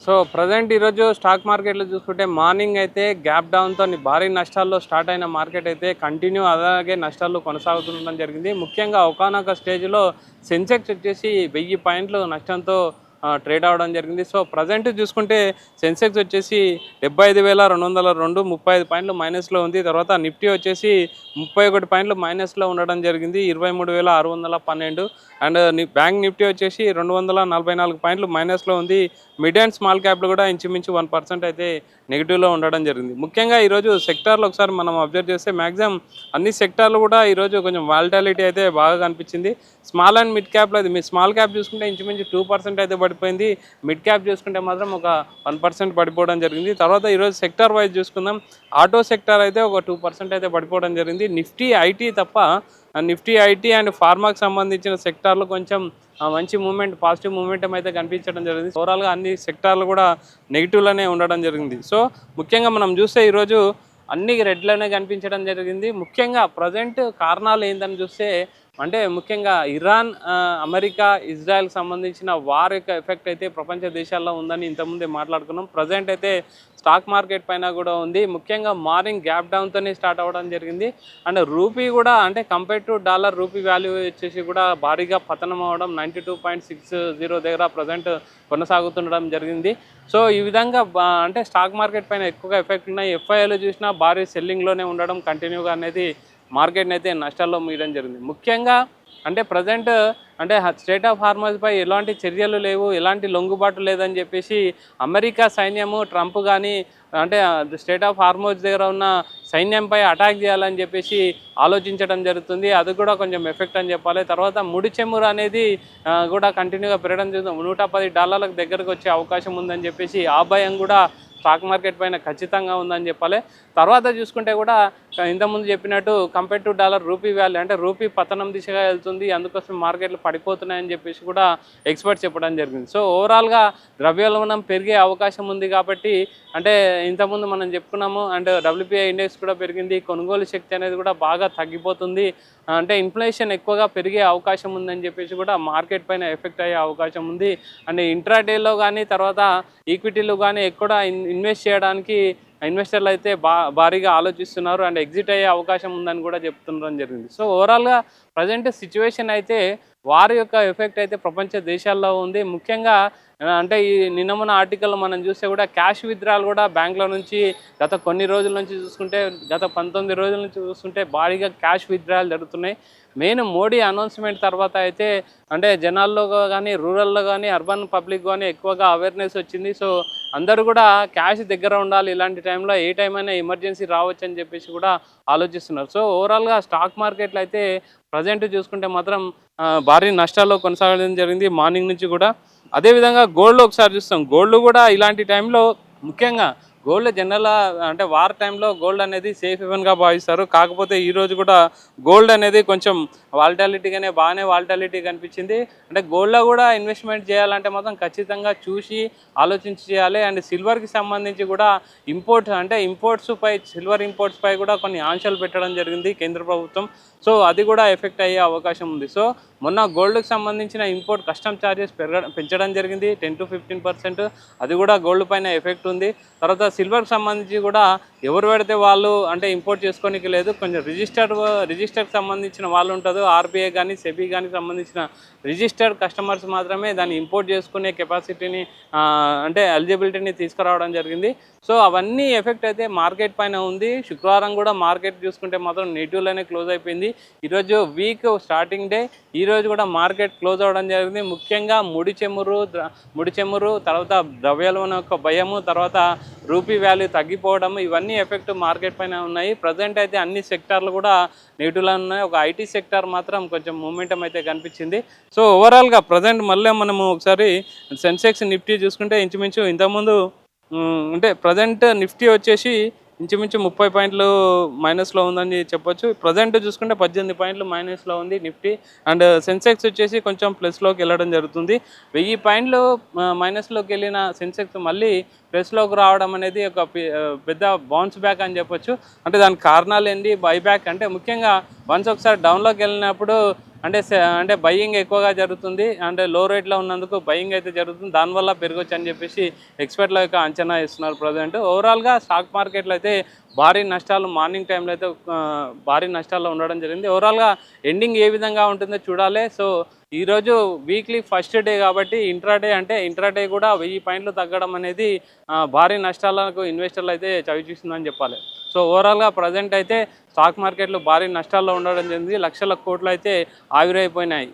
So present ఈరోజు stock మార్కెట్లో చూసుకుంటే మార్నింగ్ అయితే గ్యాప్ డౌన్తో భారీ నష్టాల్లో స్టార్ట్ అయిన మార్కెట్ అయితే కంటిన్యూ అలాగే నష్టాల్లో కొనసాగుతుండడం జరిగింది. ముఖ్యంగా ఒకానొక స్టేజ్లో సెన్సెక్స్ వచ్చేసి 1000 పాయింట్లు నష్టంతో ట్రేడ్ అవ్వడం జరిగింది. సో ప్రజెంట్ చూసుకుంటే సెన్సెక్స్ వచ్చేసి 75,202 35 పాయింట్లు మైనస్లో ఉంది. తర్వాత నిఫ్టీ వచ్చేసి 31 పాయింట్లు మైనస్లో ఉండడం జరిగింది, 23,612. అండ్ బ్యాంక్ నిఫ్టీ వచ్చేసి 244 పాయింట్లు మైనస్లో ఉంది. మిడ్ అండ్ స్మాల్ క్యాప్లు కూడా ఇంచుమించు 1% అయితే నెగిటివ్లో ఉండడం జరిగింది. ముఖ్యంగా ఈరోజు సెక్టార్లు ఒకసారి మనం అబ్జర్వ్ చేస్తే మ్యాక్సిమం అన్ని సెక్టార్లు కూడా ఈరోజు కొంచెం వాలటాలిటీ అయితే బాగా కనిపించింది. స్మాల్ అండ్ మిడ్ క్యాప్లో అది మీ స్మాల్ క్యాప్ చూసుకుంటే ఇంచుమించు 2% అయితే పడిపోయింది. మిడ్ క్యాప్ చూసుకుంటే మాత్రం ఒక 1% పడిపోవడం జరిగింది. తర్వాత ఈరోజు సెక్టార్ వైజ్ చూసుకుందాం. ఆటో సెక్టార్ అయితే ఒక 2% అయితే పడిపోవడం జరిగింది. నిఫ్టీ ఐటీ తప్ప నిఫ్టీ ఐటీ అండ్ ఫార్మాకి సంబంధించిన సెక్టార్లు కొంచెం మంచి మూమెంట్ పాజిటివ్ మూమెంటం అయితే కనిపించడం జరిగింది. ఓవరాల్గా అన్ని సెక్టార్లు కూడా నెగిటివ్లోనే ఉండడం జరిగింది. సో ముఖ్యంగా మనం చూస్తే ఈరోజు అన్ని రెడ్లోనే కనిపించడం జరిగింది. ముఖ్యంగా ప్రజెంట్ కారణాలు ఏంటని చూస్తే అంటే ముఖ్యంగా ఇరాన్, అమెరికా, ఇజ్రాయెల్కి సంబంధించిన వార్ యొక్క ఎఫెక్ట్ అయితే ప్రపంచ దేశాల్లో ఉందని ఇంతకుముందే మాట్లాడుకున్నాం. ప్రజెంట్ అయితే స్టాక్ మార్కెట్ పైన కూడా ఉంది. ముఖ్యంగా మార్నింగ్ గ్యాప్ డౌన్తోనే స్టార్ట్ అవ్వడం జరిగింది. అండ్ రూపీ కూడా అంటే compare to dollar rupee value వచ్చేసి కూడా భారీగా పతనం అవ్వడం 92.60 దగ్గర ప్రజెంట్ కొనసాగుతుండడం జరిగింది. సో ఈ విధంగా అంటే స్టాక్ మార్కెట్ పైన ఎక్కువగా ఎఫెక్ట్ ఉన్నాయి. ఎఫ్ఐఐలు చూసినా భారీ సెల్లింగ్లోనే ఉండడం కంటిన్యూగా అనేది మార్కెట్ని అయితే నష్టాల్లో ముగియడం జరిగింది. ముఖ్యంగా అంటే ప్రజెంట్ అంటే స్టేట్ ఆఫ్ హార్మోజ్పై ఎలాంటి చర్యలు లేవు, ఎలాంటి లొంగుబాటు లేదని చెప్పేసి అమెరికా సైన్యము ట్రంప్ కానీ అంటే స్టేట్ ఆఫ్ హార్మోజ్ దగ్గర ఉన్న సైన్యంపై అటాక్ చేయాలని చెప్పేసి ఆలోచించడం జరుగుతుంది. అది కూడా కొంచెం ఎఫెక్ట్ అని చెప్పాలి. తర్వాత ముడి చెమురు అనేది కూడా కంటిన్యూగా పెరగడం జరుగుతుంది. $110 దగ్గరకు వచ్చే అవకాశం ఉందని చెప్పేసి ఆ భయం కూడా స్టాక్ మార్కెట్ పైన ఖచ్చితంగా ఉందని చెప్పాలి. తర్వాత చూసుకుంటే కూడా ఇంతకుముందు చెప్పినట్టు compare to dollar rupee value అంటే రూపీ పతనం దిశగా వెళ్తుంది, అందుకోసం మార్కెట్లు పడిపోతున్నాయని చెప్పేసి కూడా ఎక్స్పర్ట్స్ చెప్పడం జరిగింది. సో ఓవరాల్గా ద్రవ్యోల్బణం పెరిగే అవకాశం ఉంది కాబట్టి అంటే ఇంతకుముందు మనం చెప్పుకున్నాము. అండ్ WPI ఇండెక్స్ కూడా పెరిగింది, కొనుగోలు శక్తి అనేది కూడా బాగా తగ్గిపోతుంది. అంటే ఇన్ఫ్లేషన్ ఎక్కువగా పెరిగే అవకాశం ఉందని చెప్పేసి కూడా మార్కెట్ పైన ఎఫెక్ట్ అయ్యే అవకాశం ఉంది. అండ్ ఇంట్రాడేలో కానీ తర్వాత ఈక్విటీలు కానీ ఎక్కువ ఇన్వెస్ట్ చేయడానికి ఇన్వెస్టర్లు అయితే భారీగా ఆలోచిస్తున్నారు. అండ్ ఎగ్జిట్ అయ్యే అవకాశం ఉందని కూడా చెప్తుండడం జరిగింది. సో ఓవరాల్గా ప్రజెంట్ సిచ్యువేషన్ అయితే వారి యొక్క ఎఫెక్ట్ అయితే ప్రపంచ దేశాల్లో ఉంది. ముఖ్యంగా అంటే ఈ నిన్న ఆర్టికల్ మనం చూస్తే కూడా క్యాష్ విత్డ్రాల్ కూడా బ్యాంకుల నుంచి గత కొన్ని రోజుల నుంచి చూసుకుంటే గత 19 రోజుల నుంచి చూసుకుంటే భారీగా క్యాష్ విత్డ్రాల్ జరుగుతున్నాయి. మెయిన్ మోడీ అనౌన్స్మెంట్ తర్వాత అయితే అంటే జనాల్లో కానీ రూరల్లో కానీ అర్బన్ పబ్లిక్ కానీ ఎక్కువగా అవేర్నెస్ వచ్చింది. సో అందరూ కూడా క్యాష్ దగ్గర ఉండాలి, ఇలాంటి టైంలో ఏ టైం అయినా ఎమర్జెన్సీ రావచ్చు అని చెప్పేసి కూడా ఆలోచిస్తున్నారు. సో ఓవరాల్గా స్టాక్ మార్కెట్లో అయితే ప్రజెంట్ చూసుకుంటే మాత్రం భారీ నష్టాల్లో కొనసాగడం జరిగింది మార్నింగ్ నుంచి కూడా. అదేవిధంగా గోల్డ్ ఒకసారి చూస్తాం. గోల్డ్ కూడా ఇలాంటి టైంలో ముఖ్యంగా గోల్డ్ జనరల్ అంటే వార్ టైంలో గోల్డ్ అనేది సేఫ్ హెవెన్గా భావిస్తారు. కాకపోతే ఈరోజు కూడా గోల్డ్ అనేది కొంచెం బాగానే వాలటాలిటీ కనిపించింది. అంటే గోల్డ్లో కూడా ఇన్వెస్ట్మెంట్ చేయాలంటే మాత్రం ఖచ్చితంగా చూసి ఆలోచించి చేయాలి. అండ్ సిల్వర్కి సంబంధించి కూడా సిల్వర్ ఇంపోర్ట్స్ పై కూడా కొన్ని ఆంక్షలు పెట్టడం జరిగింది కేంద్ర ప్రభుత్వం. సో అది కూడా ఎఫెక్ట్ అయ్యే అవకాశం ఉంది. సో మొన్న గోల్డ్కి సంబంధించిన ఇంపోర్ట్ కస్టమ్ ఛార్జెస్ పెంచడం జరిగింది 10 to 15%. అది కూడా గోల్డ్ పైన ఎఫెక్ట్ ఉంది. తర్వాత సిల్వర్కి సంబంధించి కూడా ఎవరు పెడితే వాళ్ళు అంటే ఇంపోర్ట్ చేసుకోనికి లేదు. కొంచెం రిజిస్టర్కి సంబంధించిన వాళ్ళు ఉంటారు, ఆర్బీఐ కానీ సెబీ కానీ సంబంధించిన రిజిస్టర్డ్ కస్టమర్స్ మాత్రమే దాన్ని ఇంపోర్ట్ చేసుకునే కెపాసిటీని అంటే ఎలిజిబిలిటీని తీసుకురావడం జరిగింది. సో అవన్నీ ఎఫెక్ట్ అయితే మార్కెట్ పైన ఉంది. శుక్రవారం కూడా మార్కెట్ చూసుకుంటే మాత్రం నెగిటివ్లోనే క్లోజ్ అయిపోయింది. ఈరోజు వీక్ స్టార్టింగ్ డే, ఈరోజు కూడా మార్కెట్ క్లోజ్ అవ్వడం జరిగింది. ముఖ్యంగా ముడి చెమురు తర్వాత ద్రవ్యోల్బణం యొక్క భయము, తర్వాత రూపీ వాల్యూ తగ్గిపోవడం, ఇవన్నీ ఎఫెక్ట్ మార్కెట్ పైన ఉన్నాయి. ప్రజెంట్ అయితే అన్ని సెక్టార్లు కూడా నెగిటివ్లో ఉన్నాయి. ఒక ఐటీ సెక్టార్ మాత్రం కొంచెం మూమెంటం అయితే కనిపించింది. సో ఓవరాల్గా ప్రజెంట్ మళ్ళీ మనము ఒకసారి సెన్సెక్స్ నిఫ్టీ చూసుకుంటే ఇంచుమించు ఇంతకుముందు అంటే ప్రజెంట్ నిఫ్టీ వచ్చేసి ఇంచుమించు 30 పాయింట్లు మైనస్లో ఉందని చెప్పొచ్చు. ప్రజెంట్ చూసుకుంటే 18 పాయింట్లు మైనస్లో ఉంది నిఫ్టీ. అండ్ సెన్సెక్స్ వచ్చేసి కొంచెం ప్లస్లోకి వెళ్ళడం జరుగుతుంది. 1000 పాయింట్లు మైనస్లోకి వెళ్ళిన సెన్సెక్స్ మళ్ళీ ప్లస్లోకి రావడం అనేది ఒక పెద్ద బౌన్స్ బ్యాక్ అని చెప్పొచ్చు. అంటే దానికి కారణాలు ఏంటి, బైబ్యాక్ అంటే ముఖ్యంగా వన్స్ ఒకసారి డౌన్లోకి వెళ్ళినప్పుడు అంటే బయ్యింగ్ ఎక్కువగా జరుగుతుంది, అంటే లో రేట్లో ఉన్నందుకు బయ్యింగ్ అయితే జరుగుతుంది, దానివల్ల పెరగొచ్చు అని చెప్పేసి ఎక్స్పర్ట్ల యొక్క అంచనా ఇస్తున్నారు ప్రజెంట్. ఓవరాల్గా స్టాక్ మార్కెట్లో అయితే భారీ నష్టాలు మార్నింగ్ టైంలో అయితే భారీ నష్టాల్లో ఉండడం జరిగింది. ఓవరాల్గా ఎండింగ్ ఏ విధంగా ఉంటుందో చూడాలి. సో ఈరోజు వీక్లీ ఫస్ట్ డే కాబట్టి ఇంట్రాడే కూడా 1000 పాయింట్లు తగ్గడం అనేది భారీ నష్టాలకు ఇన్వెస్టర్లు అయితే చవిచూస్తుందని చెప్పాలి. సో ఓవరాల్గా ప్రజెంట్ అయితే స్టాక్ మార్కెట్లు భారీ నష్టాల్లో ఉండడం జరిగింది. లక్షల కోట్లు అయితే ఆవిరైపోయినాయి.